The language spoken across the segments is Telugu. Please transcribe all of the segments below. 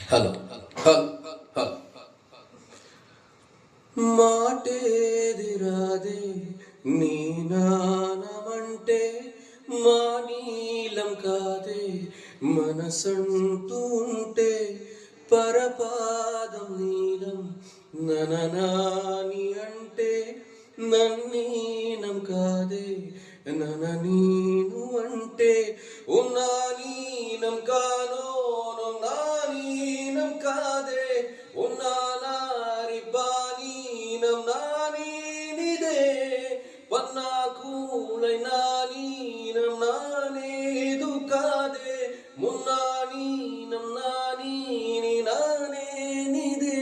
హలో హలో హలో మాటేది రాదే నీ నానమంటే మా నీలం కాదే మనసంటూ ఉంటే పరపాదం నీలం నననాని అంటే నన్నీనం కాదే నన నీను అంటే ఉన్నా నీనం కానో నా నీనం కాదే ఉన్నా నారి బానీనం నానీనిదే పన్నా కూలై నానీనం నానేదు కాదే మున్నా నీనం నానీని నానేనిదే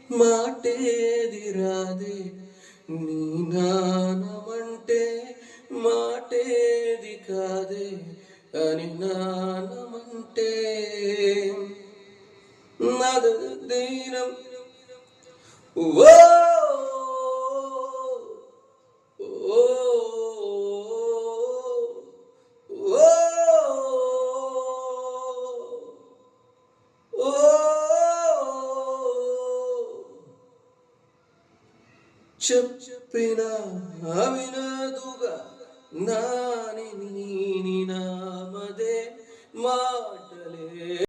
మాటేది రాదే నీ నానమంటే మాటేది కాదే అని నానమంటే నదు దీనం ఓ ఓ ఓ ఓ చెప్పిన వినదుగా నాని నీ నామదే మాటలే